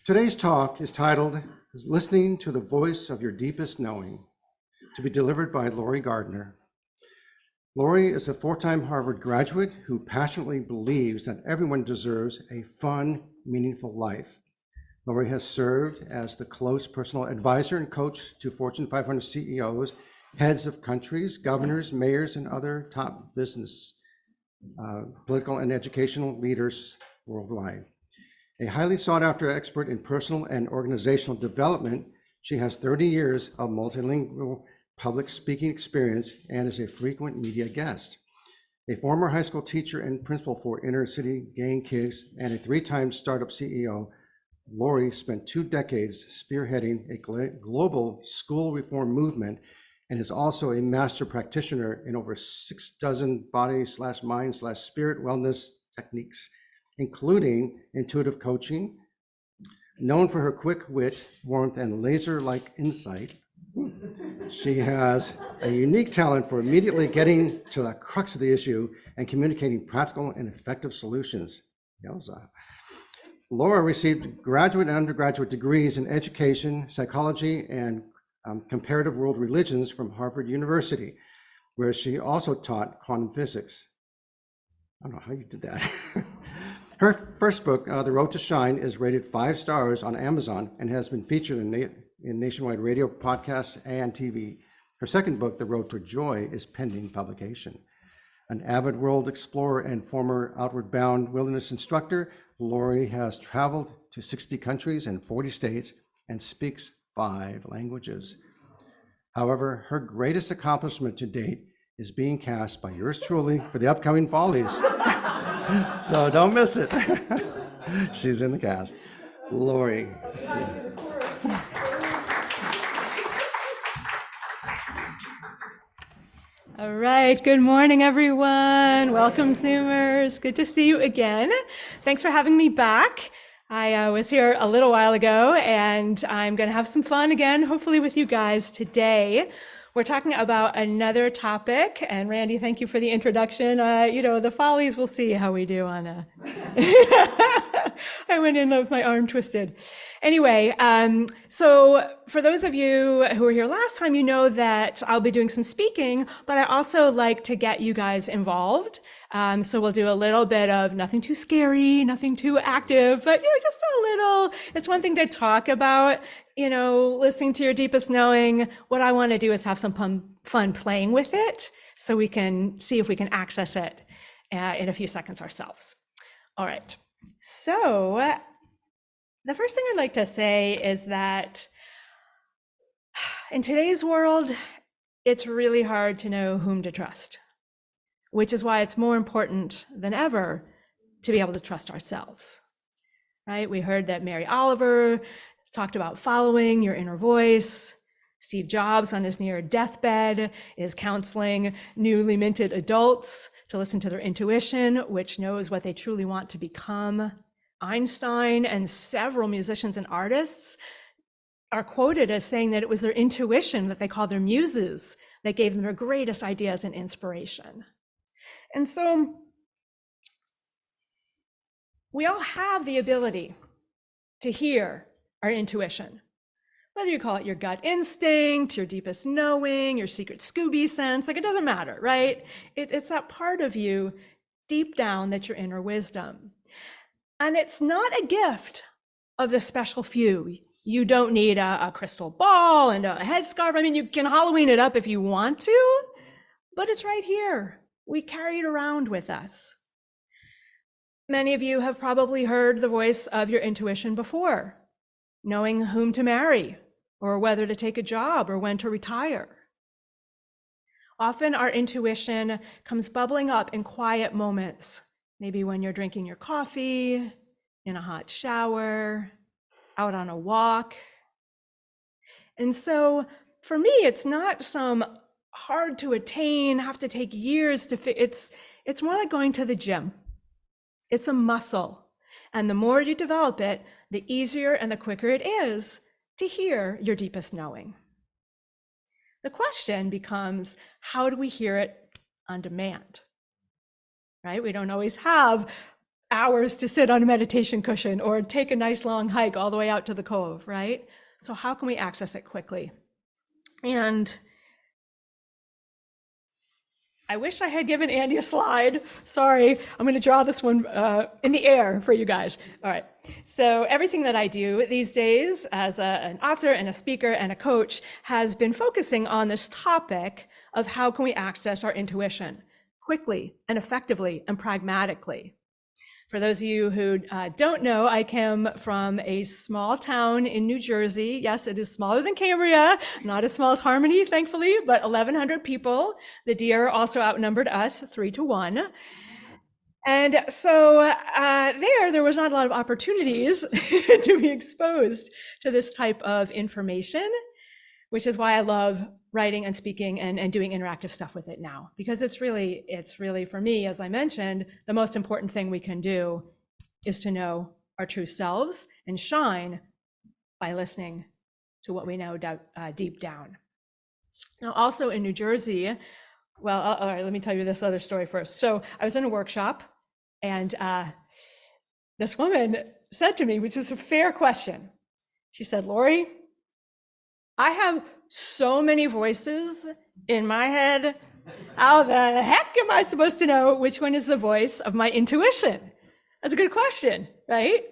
Today's talk is titled Listening to the Voice of Your Deepest Knowing, to be delivered by Laurie Gardner. Laurie is a four-time Harvard graduate who passionately believes that everyone deserves a fun, meaningful life. Laurie has served as the close personal advisor and coach to Fortune 500 CEOs, heads of countries, governors, mayors, and other top business, political and educational leaders worldwide. A highly sought-after expert in personal and organizational development, she has 30 years of multilingual public speaking experience and is a frequent media guest. A former high school teacher and principal for inner city gang kids and a three-time startup CEO, Laurie spent 2 decades spearheading a global school reform movement and is also a master practitioner in over 6 dozen body/mind/spirit wellness techniques, including intuitive coaching. Known for her quick wit, warmth, and laser-like insight, she has a unique talent for immediately getting to the crux of the issue and communicating practical and effective solutions. Yowza. Laura received graduate and undergraduate degrees in education, psychology, and comparative world religions from Harvard University, where she also taught quantum physics. I don't know how you did that. Her first book, The Road to Shine, is rated 5 stars on Amazon and has been featured in nationwide radio, podcasts, and TV. Her second book, The Road to Joy, is pending publication. An avid world explorer and former Outward Bound wilderness instructor, Laurie has traveled to 60 countries and 40 states and speaks 5 languages. However, her greatest accomplishment to date is being cast by yours truly for the upcoming Follies. So don't miss it. She's in the cast. Laurie. All right, good morning, everyone. Welcome, Zoomers. Good to see you again. Thanks for having me back. I was here a little while ago, and I'm going to have some fun again, hopefully with you guys today. We're talking about another topic, and Randy, thank you for the introduction. The Follies, we'll see how we do on I went in with my arm twisted. Anyway, so for those of you who were here last time, you know that I'll be doing some speaking, but I also like to get you guys involved. So we'll do a little bit of nothing too scary, nothing too active, but just a little. It's one thing to talk about, listening to your deepest knowing. What I want to do is have some fun playing with it so we can see if we can access it in a few seconds ourselves. All right. So the first thing I'd like to say is that in today's world, it's really hard to know whom to trust, which is why it's more important than ever to be able to trust ourselves, right? We heard that Mary Oliver talked about following your inner voice. Steve Jobs on his near deathbed is counseling newly minted adults to listen to their intuition, which knows what they truly want to become. Einstein and several musicians and artists are quoted as saying that it was their intuition that they call their muses that gave them their greatest ideas and inspiration. And so we all have the ability to hear our intuition, whether you call it your gut instinct, your deepest knowing, your secret Scooby sense, it doesn't matter, right? It's that part of you deep down that's your inner wisdom. And it's not a gift of the special few. You don't need a crystal ball and a headscarf. You can Halloween it up if you want to, but it's right here. We carry it around with us. Many of you have probably heard the voice of your intuition before, knowing whom to marry, or whether to take a job, or when to retire. Often our intuition comes bubbling up in quiet moments, maybe when you're drinking your coffee, in a hot shower, out on a walk. And so for me, it's not some hard to attain, have to take years to it's more like going to the gym. It's a muscle. And the more you develop it, the easier and the quicker it is to hear your deepest knowing. The question becomes, how do we hear it on demand? Right? We don't always have hours to sit on a meditation cushion or take a nice long hike all the way out to the cove, right? So how can we access it quickly? And I wish I had given Andy a slide. Sorry, I'm going to draw this one in the air for you guys. All right. So everything that I do these days as an author and a speaker and a coach has been focusing on this topic of how can we access our intuition quickly and effectively and pragmatically. For those of you who don't know, I come from a small town in New Jersey. Yes, it is smaller than Cambria, not as small as Harmony, thankfully, but 1,100 people. The deer also outnumbered us 3-1. And so there was not a lot of opportunities to be exposed to this type of information, which is why I love writing and speaking and doing interactive stuff with it now, because it's really for me, as I mentioned, the most important thing we can do is to know our true selves and shine by listening to what we know deep down. Now, also in New Jersey, well, all right, let me tell you this other story first. So I was in a workshop, and this woman said to me, which is a fair question. She said, "Laurie, I have so many voices in my head. How the heck am I supposed to know which one is the voice of my intuition?" That's a good question, right?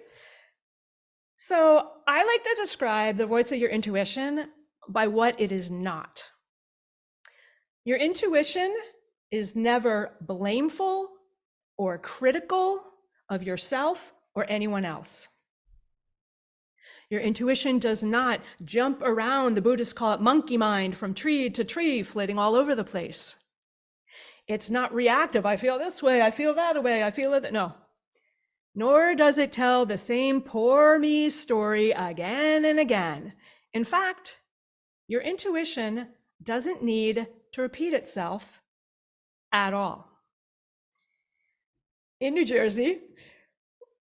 So I like to describe the voice of your intuition by what it is not. Your intuition is never blameful or critical of yourself or anyone else. Your intuition does not jump around, the Buddhists call it monkey mind, from tree to tree, flitting all over the place. It's not reactive. I feel this way, I feel that way, I feel it. No. Nor does it tell the same poor me story again and again. In fact, your intuition doesn't need to repeat itself at all. In New Jersey,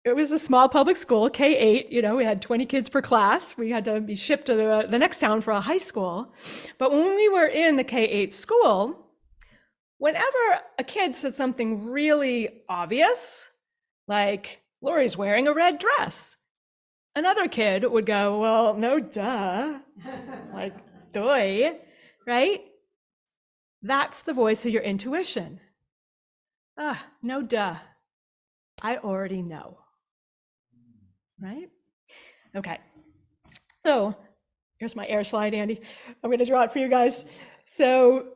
it was a small public school, K-8, we had 20 kids per class. We had to be shipped to the next town for a high school. But when we were in the K-8 school, whenever a kid said something really obvious, like, "Laurie's wearing a red dress," another kid would go, "Well, no, duh," like, "Doy," right? That's the voice of your intuition. No, duh. I already know. Right? Okay. So here's my air slide, Andy. I'm going to draw it for you guys. So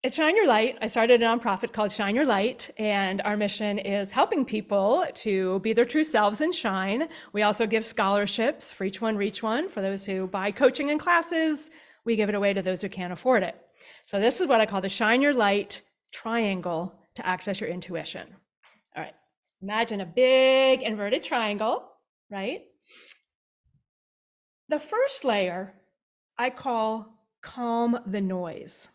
at Shine Your Light, I started a nonprofit called Shine Your Light, and our mission is helping people to be their true selves and shine. We also give scholarships for each one, reach one. For those who buy coaching and classes, we give it away to those who can't afford it. So this is what I call the Shine Your Light triangle to access your intuition. All right. Imagine a big inverted triangle, right? The first layer I call calm the noise.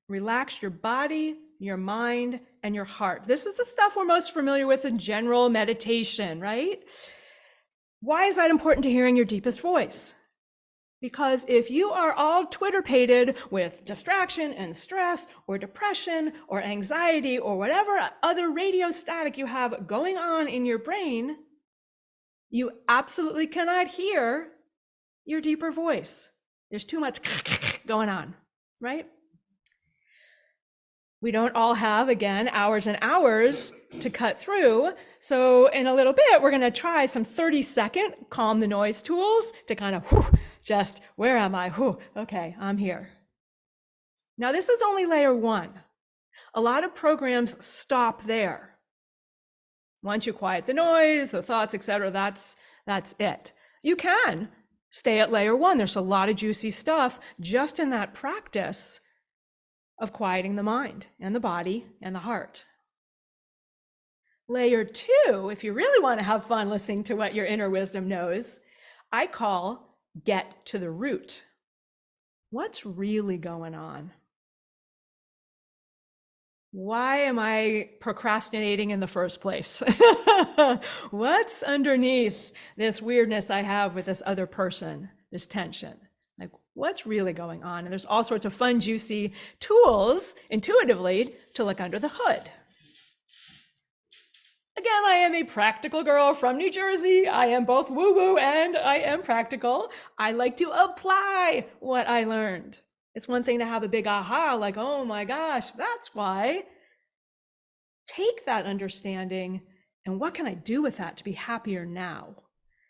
Relax your body, your mind, and your heart. This is the stuff we're most familiar with in general meditation, right? Why is that important to hearing your deepest voice? Because if you are all Twitter-pated with distraction and stress or depression or anxiety or whatever other radio static you have going on in your brain, you absolutely cannot hear your deeper voice. There's too much going on, right? We don't all have, again, hours and hours to cut through. So in a little bit, we're going to try some 30-second calm the noise tools to kind of just, where am I? Okay, I'm here. Now, this is only layer one. A lot of programs stop there. Once you quiet the noise, the thoughts, etc., that's it. You can stay at layer one. There's a lot of juicy stuff just in that practice of quieting the mind and the body and the heart. Layer two, if you really want to have fun listening to what your inner wisdom knows, I call get to the root. What's really going on? Why am I procrastinating in the first place? What's underneath this weirdness I have with this other person, this tension? Like, what's really going on? And there's all sorts of fun, juicy tools intuitively to look under the hood. Again, I am a practical girl from New Jersey. I am both woo-woo and I am practical. I like to apply what I learned. It's one thing to have a big aha, like, oh my gosh, that's why. Take that understanding and what can I do with that to be happier now?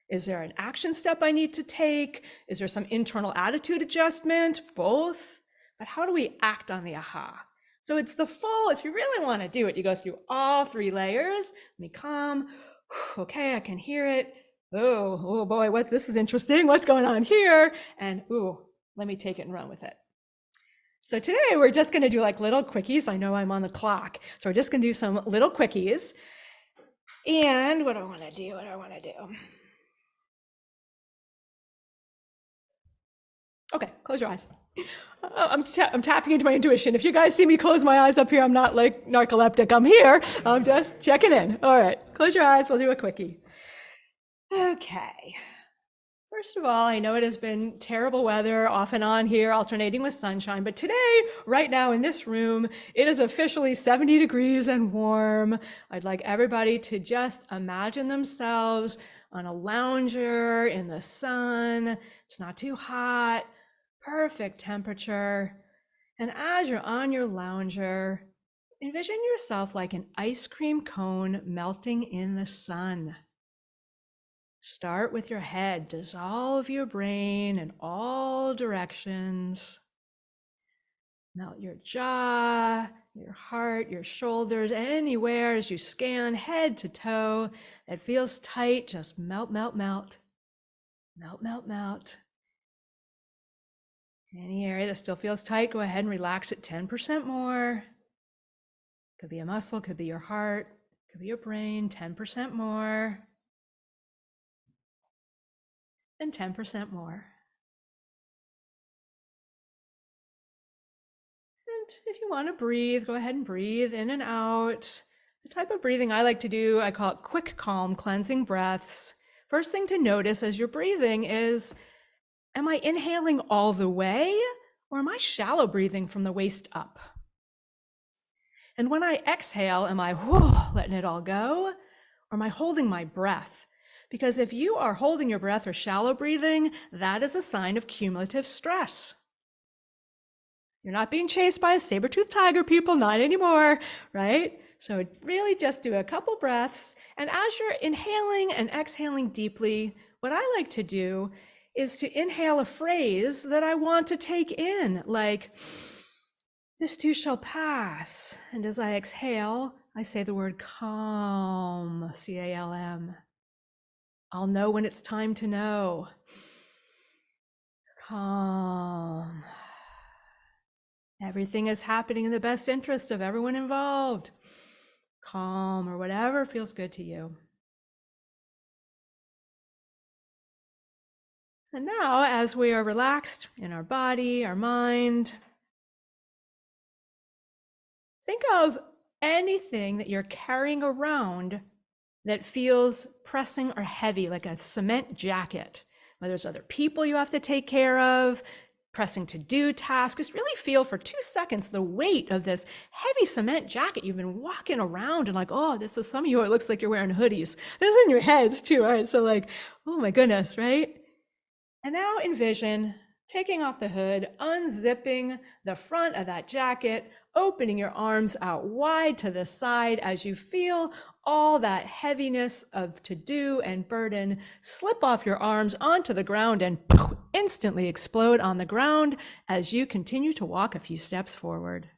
Is there an action step I need to take? Is there some internal attitude adjustment? Both. But how do we act on the aha? So it's the full, if you really want to do it, you go through all 3 layers. Let me calm. Okay, I can hear it. Oh boy, this is interesting. What's going on here? And let me take it and run with it. So today we're just going to do like little quickies. I know I'm on the clock. So we're just going to do some little quickies. And what do I want to do? Okay, close your eyes. I'm tapping into my intuition. If you guys see me close my eyes up here, I'm not like narcoleptic. I'm here. I'm just checking in. All right, close your eyes. We'll do a quickie. Okay. First of all, I know it has been terrible weather off and on here, alternating with sunshine, but today, right now in this room, it is officially 70 degrees and warm. I'd like everybody to just imagine themselves on a lounger in the sun. It's not too hot, perfect temperature. And as you're on your lounger, envision yourself like an ice cream cone melting in the sun. Start with your head, dissolve your brain in all directions. Melt your jaw, your heart, your shoulders, anywhere as you scan head to toe that feels tight, just melt, melt, melt. Melt, melt, melt. Any area that still feels tight, go ahead and relax it 10% more. Could be a muscle, could be your heart, could be your brain, 10% more. And 10% more. And if you want to breathe, go ahead and breathe in and out. The type of breathing I like to do, I call it quick, calm, cleansing breaths. First thing to notice as you're breathing is, am I inhaling all the way, or am I shallow breathing from the waist up? And when I exhale, am I letting it all go, or am I holding my breath? Because if you are holding your breath or shallow breathing, that is a sign of cumulative stress. You're not being chased by a saber-toothed tiger, people, not anymore, right? So really just do a couple breaths. And as you're inhaling and exhaling deeply, what I like to do is to inhale a phrase that I want to take in, like, this too shall pass. And as I exhale, I say the word calm, C-A-L-M. I'll know when it's time to know. Calm. Everything is happening in the best interest of everyone involved. Calm, or whatever feels good to you. And now, as we are relaxed in our body, our mind, think of anything that you're carrying around that feels pressing or heavy, like a cement jacket, whether it's other people you have to take care of, pressing to-do tasks. Just really feel for 2 seconds the weight of this heavy cement jacket you've been walking around and like, oh, this is some of you, it looks like you're wearing hoodies. This is in your heads too, right? So like, oh my goodness, right? And now envision taking off the hood, unzipping the front of that jacket, opening your arms out wide to the side as you feel all that heaviness of to-do and burden slip off your arms onto the ground and instantly explode on the ground as you continue to walk a few steps forward.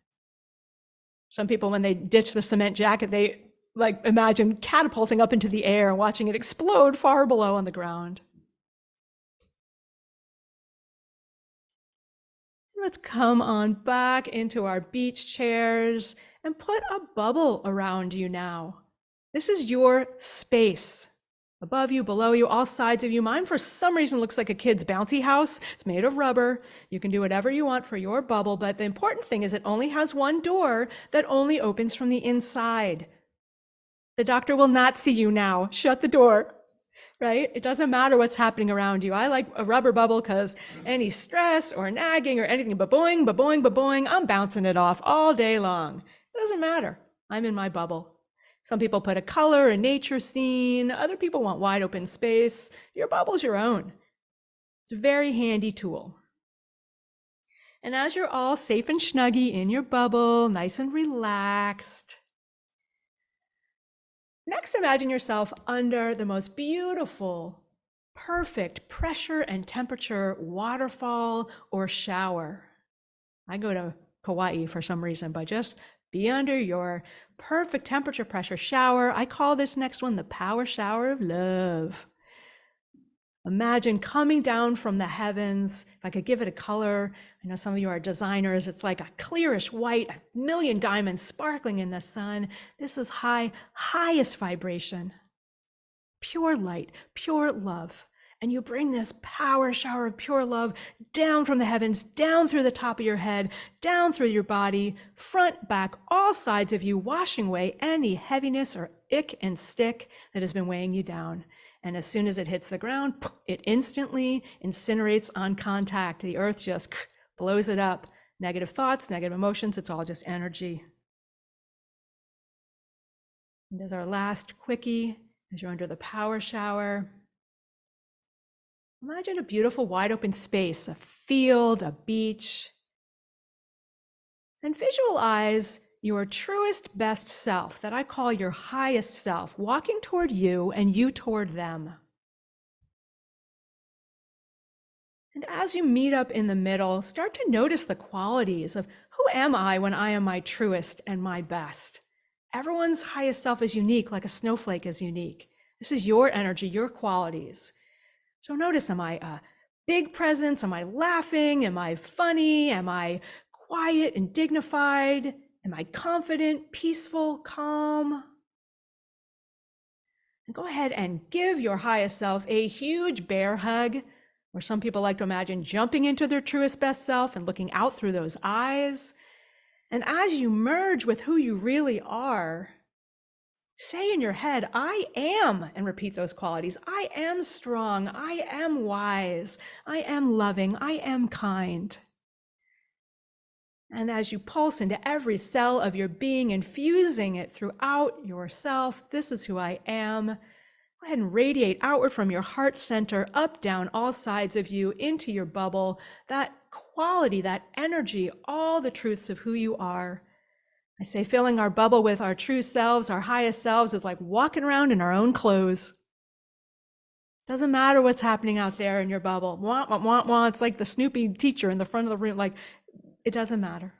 Some people, when they ditch the cement jacket, they like imagine catapulting up into the air and watching it explode far below on the ground. Let's come on back into our beach chairs and put a bubble around you now. This is your space. Above you, below you, all sides of you. Mine, for some reason, looks like a kid's bouncy house. It's made of rubber. You can do whatever you want for your bubble, but the important thing is it only has one door that only opens from the inside. The doctor will not see you now. Shut the door. Right? It doesn't matter what's happening around you. I like a rubber bubble because any stress or nagging or anything, ba-boing, ba-boing, ba-boing, I'm bouncing it off all day long. It doesn't matter. I'm in my bubble. Some people put a color, a nature scene. Other people want wide open space. Your bubble's your own. It's a very handy tool. And as you're all safe and snuggy in your bubble, nice and relaxed, next imagine yourself under the most beautiful, perfect pressure and temperature waterfall or shower. I go to Kauai for some reason, but just be under your perfect temperature pressure shower. I call this next one the power shower of love. Imagine coming down from the heavens. If I could give it a color, I know some of you are designers. It's like a clearish white, a million diamonds sparkling in the sun. This is highest vibration, pure light, pure love. And you bring this power shower of pure love down from the heavens, down through the top of your head, down through your body, front, back, all sides of you, washing away any heaviness or ick and stick that has been weighing you down. And as soon as it hits the ground, it instantly incinerates on contact. The earth just blows it up. Negative thoughts, negative emotions, it's all just energy. And as our last quickie, as you're under the power shower, imagine a beautiful wide open space, a field, a beach, and visualize your truest, best self, that I call your highest self, walking toward you and you toward them. And as you meet up in the middle, start to notice the qualities of who am I when I am my truest and my best. Everyone's highest self is unique, like a snowflake is unique. This is your energy, your qualities. So notice, am I a big presence? Am I laughing? Am I funny? Am I quiet and dignified? Am I confident, peaceful, calm? And go ahead and give your highest self a huge bear hug, or some people like to imagine jumping into their truest best self and looking out through those eyes. And as you merge with who you really are, say in your head, I am, and repeat those qualities. I am strong. I am wise. I am loving. I am kind. And as you pulse into every cell of your being, infusing it throughout yourself, this is who I am. Go ahead and radiate outward from your heart center, up, down, all sides of you, into your bubble, that quality, that energy, all the truths of who you are. I say filling our bubble with our true selves, our highest selves, is like walking around in our own clothes. Doesn't matter what's happening out there in your bubble. Wah, wah, wah, wah. It's like the Snoopy teacher in the front of the room, like, it doesn't matter.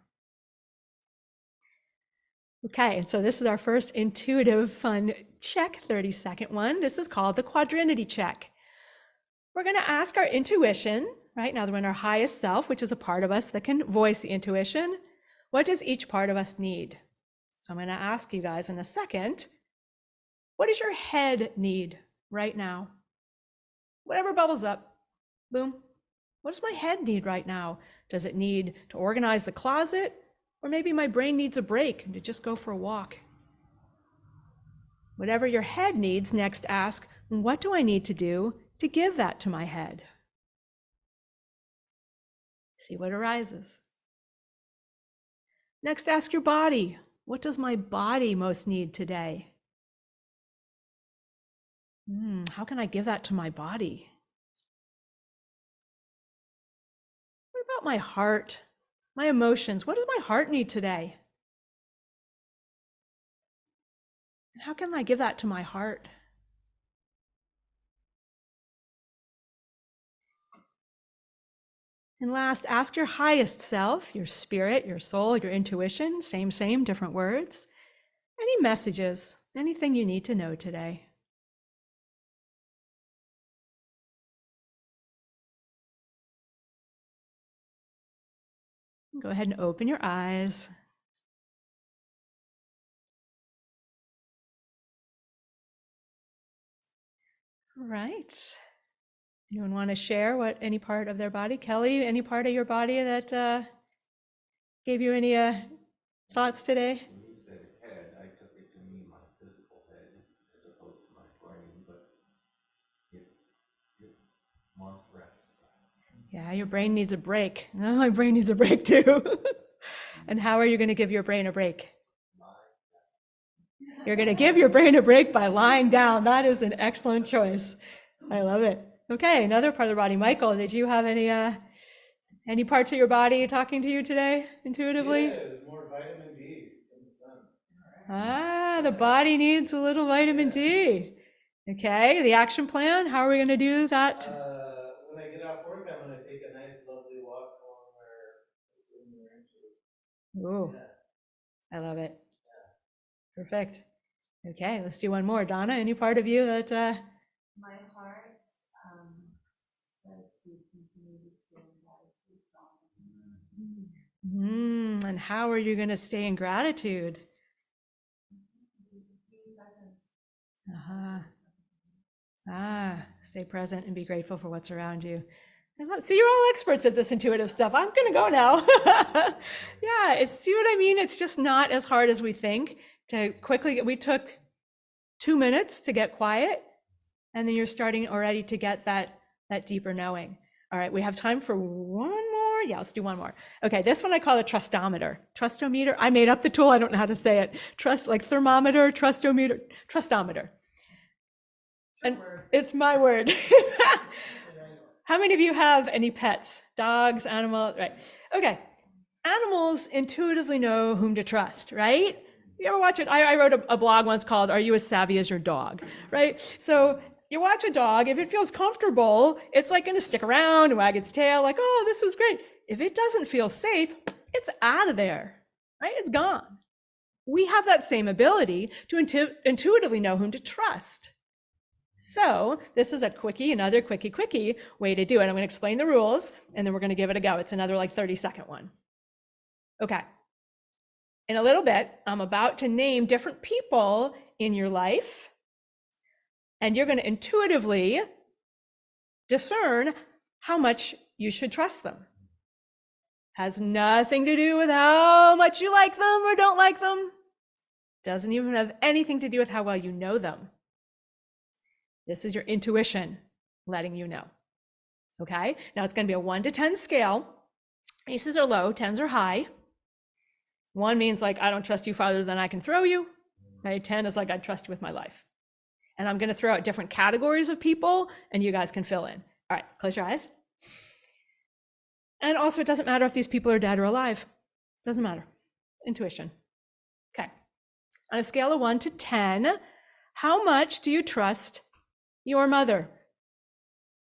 Okay, and so this is our first intuitive, fun check, 30-second one. This is called the quadrinity check. We're going to ask our intuition, right? Now that we're in our highest self, which is a part of us that can voice the intuition, what does each part of us need? So I'm going to ask you guys in a second, what does your head need right now? Whatever bubbles up, boom. What does my head need right now? Does it need to organize the closet? Or maybe my brain needs a break and to just go for a walk. Whatever your head needs, next ask, what do I need to do to give that to my head? See what arises. Next, ask your body, what does my body most need today? How can I give that to my body? What about my heart, my emotions? What does my heart need today? And how can I give that to my heart? And last, ask your highest self, your spirit, your soul, your intuition, same, different words. Any messages, anything you need to know today. Go ahead and open your eyes. All right. Anyone want to share any part of their body? Kelly, any part of your body that gave you any thoughts today? When you said head, I took it to mean my physical head as opposed to my brain, but it wants rest. Yeah, your brain needs a break. Oh, my brain needs a break too. And how are you going to give your brain a break? You're going to give your brain a break by lying down. That is an excellent choice. I love it. Okay, another part of the body. Michael, did you have any parts of your body talking to you today intuitively? Yeah, it's more vitamin D from the sun. Ah, the body needs a little vitamin D. Okay, the action plan. How are we going to do that? When I get off work, I'm going to take a nice, lovely walk along our spring ranch. Ooh, Yeah. I love it. Perfect. Okay, let's do one more. Donna, any part of you that My heart said to continue to stay in gratitude. and how are you going to stay in gratitude? Being present. Stay present and be grateful for what's around you. So you're all experts at this intuitive stuff. I'm going to go now. Yeah, see what I mean? It's just not as hard as we think to quickly. We took 2 minutes to get quiet, and then you're starting already to get that deeper knowing. All right, we have time for one more. Yeah, let's do one more. Okay, this one I call a trustometer. Trustometer. I made up the tool. I don't know how to say it. Trust, like thermometer, trustometer, trustometer. And it's my word. How many of you have any pets? Dogs, animals, right? Okay. Animals intuitively know whom to trust, right? You ever watch it? I wrote a blog once called "Are You as Savvy as Your Dog?" Right? So you watch a dog, if it feels comfortable, it's like going to stick around and wag its tail like, oh, this is great. If it doesn't feel safe, it's out of there, right? It's gone. We have that same ability to intuitively know whom to trust. So this is a another quickie way to do it. I'm going to explain the rules, and then we're going to give it a go. It's another like 30-second one. Okay. In a little bit, I'm about to name different people in your life, and you're going to intuitively discern how much you should trust them. Has nothing to do with how much you like them or don't like them. Doesn't even have anything to do with how well you know them. This is your intuition letting you know. Okay, now it's going to be a 1 to 10 scale. Aces are low, 10s are high. 1 means like, I don't trust you farther than I can throw you. Okay, 10 is like, I trust you with my life. And I'm going to throw out different categories of people, and you guys can fill in. All right, close your eyes. And also, it doesn't matter if these people are dead or alive. Doesn't matter. Intuition. Okay. On a scale of 1 to 10, how much do you trust your mother?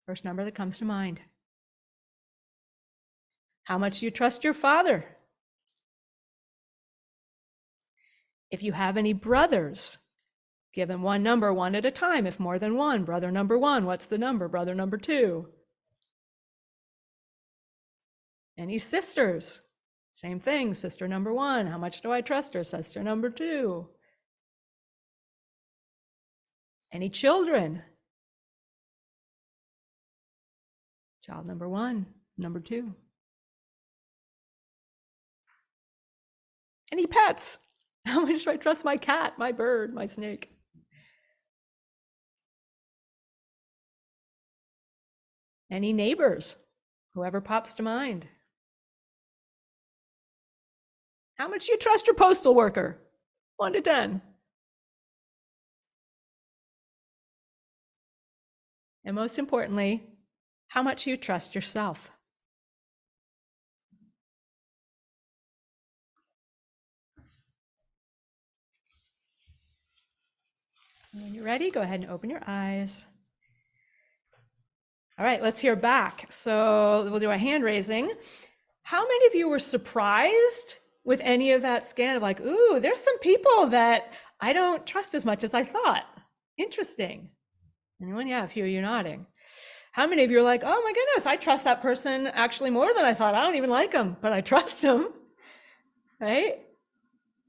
First number that comes to mind. How much do you trust your father? If you have any brothers, give them one number, one at a time. If more than one, brother number 1, what's the number? Brother number 2. Any sisters? Same thing, sister number 1. How much do I trust her? Sister number 2. Any children? Child number 1, number 2. Any pets? How much do I trust my cat, my bird, my snake? Any neighbors? Whoever pops to mind. How much do you trust your postal worker? 1 to 10. And most importantly, how much do you trust yourself? When you're ready, go ahead and open your eyes. All right, let's hear back. So we'll do a hand raising. How many of you were surprised with any of that scan of like, ooh, there's some people that I don't trust as much as I thought? Interesting. Anyone? Yeah, a few of you nodding. How many of you are like, oh my goodness, I trust that person actually more than I thought. I don't even like them, but I trust them, right?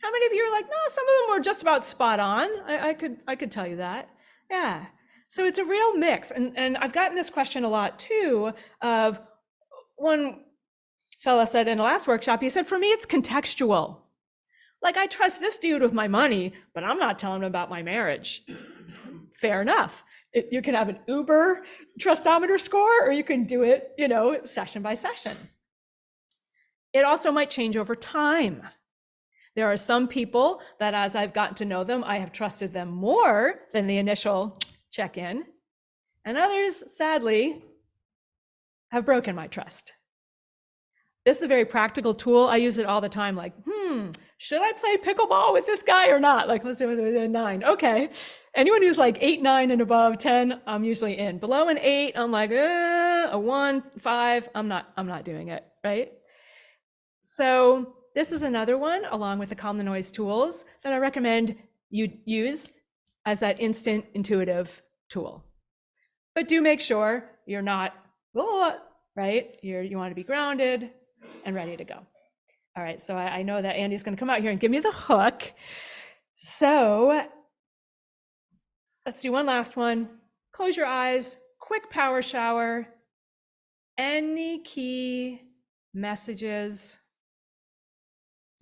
How many of you are like, no, some of them were just about spot on. I could tell you that. Yeah. So it's a real mix. And I've gotten this question a lot too, of one fella said in the last workshop, he said, for me, it's contextual. Like, I trust this dude with my money, but I'm not telling him about my marriage. Fair enough. You can have an Uber trustometer score, or you can do it, session by session. It also might change over time. There are some people that as I've gotten to know them, I have trusted them more than the initial check-in. And others, sadly, have broken my trust. This is a very practical tool. I use it all the time. Like, should I play pickleball with this guy or not? Like, let's say with a 9. Okay. Anyone who's like 8, 9 and above, 10, I'm usually in. Below an 8, I'm like, a 1, 5, I'm not doing it, right? So this is another one, along with the Calm the Noise tools, that I recommend you use as that instant intuitive tool. But do make sure you're not, right? You want to be grounded and ready to go. All right, so I know that Andy's going to come out here and give me the hook. So let's do one last one. Close your eyes, quick power shower. Any key messages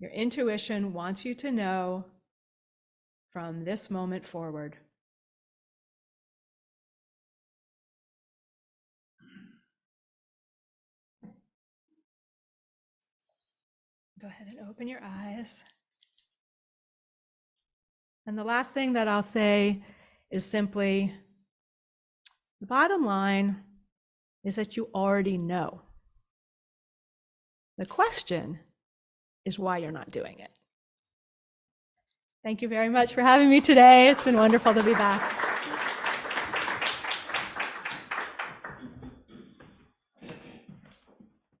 your intuition wants you to know from this moment forward? Go ahead and open your eyes. And the last thing that I'll say is simply, the bottom line is that you already know. The question is why you're not doing it. Thank you very much for having me today. It's been wonderful to be back.